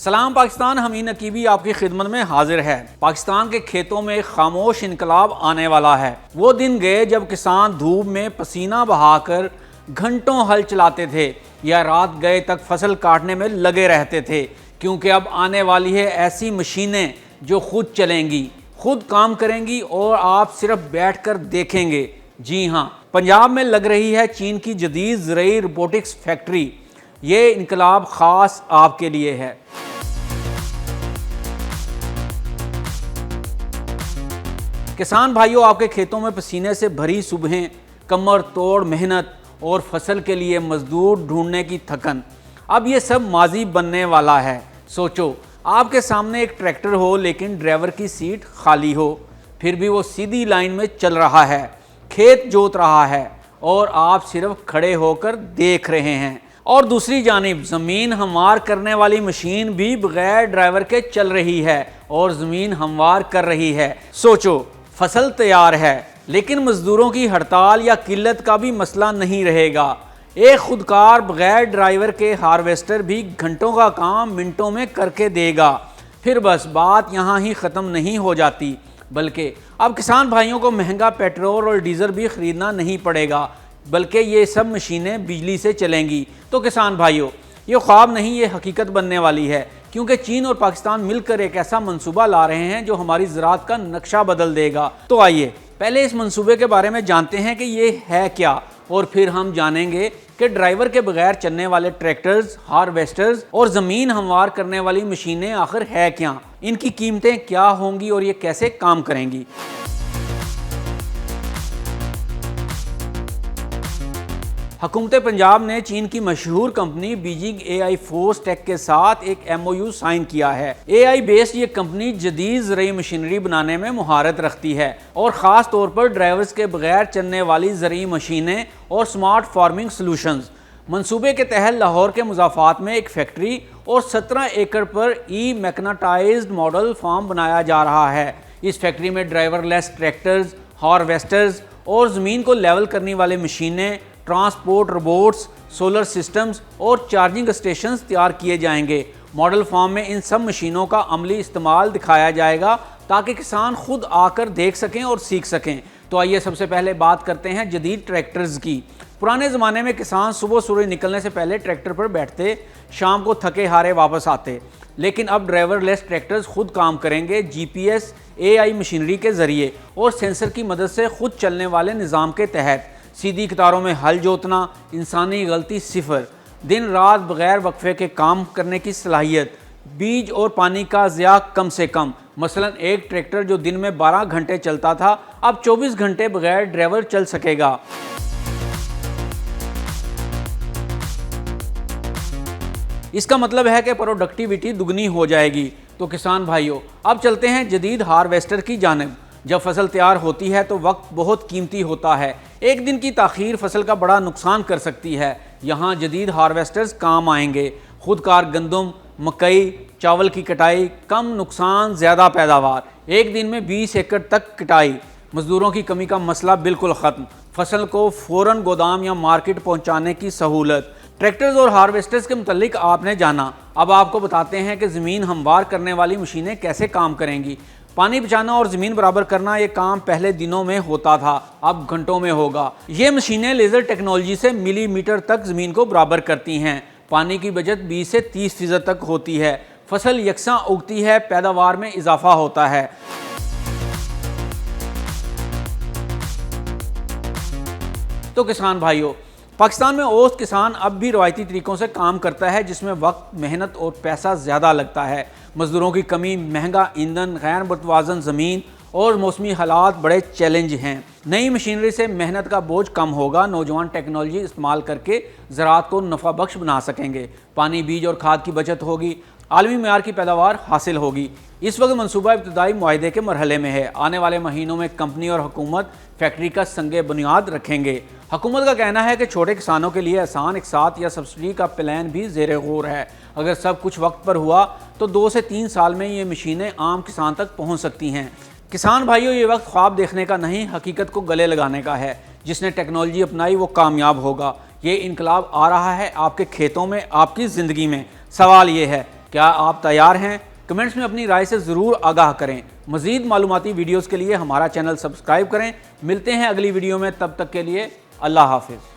سلام پاکستان، حمید نقیبی آپ کی خدمت میں حاضر ہے۔ پاکستان کے کھیتوں میں ایک خاموش انقلاب آنے والا ہے۔ وہ دن گئے جب کسان دھوپ میں پسینہ بہا کر گھنٹوں ہل چلاتے تھے یا رات گئے تک فصل کاٹنے میں لگے رہتے تھے، کیونکہ اب آنے والی ہے ایسی مشینیں جو خود چلیں گی، خود کام کریں گی اور آپ صرف بیٹھ کر دیکھیں گے۔ جی ہاں، پنجاب میں لگ رہی ہے چین کی جدید زرعی روبوٹکس فیکٹری۔ یہ انقلاب خاص آپ کے لیے ہے۔ کسان بھائیوں، آپ کے کھیتوں میں پسینے سے بھری صبحیں، کمر توڑ محنت اور فصل کے لیے مزدور ڈھونڈنے کی تھکن، اب یہ سب ماضی بننے والا ہے۔ سوچو، آپ کے سامنے ایک ٹریکٹر ہو لیکن ڈرائیور کی سیٹ خالی ہو، پھر بھی وہ سیدھی لائن میں چل رہا ہے، کھیت جوت رہا ہے اور آپ صرف کھڑے ہو کر دیکھ رہے ہیں۔ اور دوسری جانب زمین ہموار کرنے والی مشین بھی بغیر ڈرائیور کے چل رہی ہے اور زمین ہموار کر رہی ہے۔ سوچو، فصل تیار ہے لیکن مزدوروں کی ہڑتال یا قلت کا بھی مسئلہ نہیں رہے گا۔ ایک خودکار بغیر ڈرائیور کے ہارویسٹر بھی گھنٹوں کا کام منٹوں میں کر کے دے گا۔ پھر بس بات یہاں ہی ختم نہیں ہو جاتی، بلکہ اب کسان بھائیوں کو مہنگا پیٹرول اور ڈیزل بھی خریدنا نہیں پڑے گا، بلکہ یہ سب مشینیں بجلی سے چلیں گی۔ تو کسان بھائیوں، یہ خواب نہیں، یہ حقیقت بننے والی ہے، کیونکہ چین اور پاکستان مل کر ایک ایسا منصوبہ لا رہے ہیں جو ہماری زراعت کا نقشہ بدل دے گا۔ تو آئیے پہلے اس منصوبے کے بارے میں جانتے ہیں کہ یہ ہے کیا، اور پھر ہم جانیں گے کہ ڈرائیور کے بغیر چلنے والے ٹریکٹرز، ہارویسٹرز اور زمین ہموار کرنے والی مشینیں آخر ہے کیا، ان کی قیمتیں کیا ہوں گی اور یہ کیسے کام کریں گی۔ حکومت پنجاب نے چین کی مشہور کمپنی بیجنگ اے آئی فورس ٹیک کے ساتھ ایک MOU سائن کیا ہے۔ اے آئی بیسڈ یہ کمپنی جدید زرعی مشینری بنانے میں مہارت رکھتی ہے اور خاص طور پر ڈرائیورز کے بغیر چلنے والی زرعی مشینیں اور سمارٹ فارمنگ سلوشنز۔ منصوبے کے تحت لاہور کے مضافات میں ایک فیکٹری اور 17 ایکڑ پر میکنائزڈ ماڈل فارم بنایا جا رہا ہے۔ اس فیکٹری میں ڈرائیور لیس ٹریکٹرز، ہارویسٹرز اور زمین کو لیول کرنے والے مشینیں، ٹرانسپورٹ روبوٹس، سولر سسٹمز اور چارجنگ اسٹیشنز تیار کیے جائیں گے۔ ماڈل فارم میں ان سب مشینوں کا عملی استعمال دکھایا جائے گا تاکہ کسان خود آ کر دیکھ سکیں اور سیکھ سکیں۔ تو آئیے سب سے پہلے بات کرتے ہیں جدید ٹریکٹرز کی۔ پرانے زمانے میں کسان صبح سورج نکلنے سے پہلے ٹریکٹر پر بیٹھتے، شام کو تھکے ہارے واپس آتے، لیکن اب ڈرائیور لیس ٹریکٹرز خود کام کریں گے، GPS AI مشینری کے ذریعے اور سینسر کی مدد سے خود چلنے والے نظام کے تحت۔ سیدھی قطاروں میں ہل جوتنا، انسانی غلطی صفر، دن رات بغیر وقفے کے کام کرنے کی صلاحیت، بیج اور پانی کا ضیاع کم سے کم۔ مثلا ایک ٹریکٹر جو دن میں 12 گھنٹے چلتا تھا اب 24 گھنٹے بغیر ڈرائیور چل سکے گا۔ اس کا مطلب ہے کہ پروڈکٹیوٹی دگنی ہو جائے گی۔ تو کسان بھائیوں، اب چلتے ہیں جدید ہارویسٹر کی جانب۔ جب فصل تیار ہوتی ہے تو وقت بہت قیمتی ہوتا ہے، ایک دن کی تاخیر فصل کا بڑا نقصان کر سکتی ہے۔ یہاں جدید ہارویسٹرز کام آئیں گے۔ خودکار گندم، مکئی، چاول کی کٹائی، کم نقصان زیادہ پیداوار، ایک دن میں 20 ایکڑ تک کٹائی، مزدوروں کی کمی کا مسئلہ بالکل ختم، فصل کو فوراً گودام یا مارکیٹ پہنچانے کی سہولت۔ ٹریکٹرز اور ہارویسٹرز کے متعلق آپ نے جانا، اب آپ کو بتاتے ہیں کہ زمین ہموار کرنے والی مشینیں کیسے کام کریں گی۔ پانی بچانا اور زمین برابر کرنا یہ کام پہلے دنوں میں ہوتا تھا، اب گھنٹوں میں ہوگا۔ یہ مشینیں لیزر ٹیکنالوجی سے ملی میٹر تک زمین کو برابر کرتی ہیں۔ پانی کی بچت 20 سے 30% تک ہوتی ہے، فصل یکساں اگتی ہے، پیداوار میں اضافہ ہوتا ہے۔ تو کسان بھائیوں، پاکستان میں اوسط کسان اب بھی روایتی طریقوں سے کام کرتا ہے جس میں وقت، محنت اور پیسہ زیادہ لگتا ہے۔ مزدوروں کی کمی، مہنگا ایندھن، غیر متوازن زمین اور موسمی حالات بڑے چیلنج ہیں۔ نئی مشینری سے محنت کا بوجھ کم ہوگا، نوجوان ٹیکنالوجی استعمال کر کے زراعت کو نفع بخش بنا سکیں گے، پانی، بیج اور کھاد کی بچت ہوگی، عالمی معیار کی پیداوار حاصل ہوگی۔ اس وقت منصوبہ ابتدائی معاہدے کے مرحلے میں ہے، آنے والے مہینوں میں کمپنی اور حکومت فیکٹری کا سنگ بنیاد رکھیں گے۔ حکومت کا کہنا ہے کہ چھوٹے کسانوں کے لیے آسان اقساط یا سبسڈی کا پلان بھی زیر غور ہے۔ اگر سب کچھ وقت پر ہوا تو 2 سے 3 سال میں یہ مشینیں عام کسان تک پہنچ سکتی ہیں۔ کسان بھائیوں، یہ وقت خواب دیکھنے کا نہیں، حقیقت کو گلے لگانے کا ہے۔ جس نے ٹیکنالوجی اپنائی وہ کامیاب ہوگا۔ یہ انقلاب آ رہا ہے آپ کے کھیتوں میں، آپ کی زندگی میں۔ سوال یہ ہے کیا آپ تیار ہیں؟ کمنٹس میں اپنی رائے سے ضرور آگاہ کریں۔ مزید معلوماتی ویڈیوز کے لیے ہمارا چینل سبسکرائب کریں۔ ملتے ہیں اگلی ویڈیو میں، تب تک کے لیے اللہ حافظ۔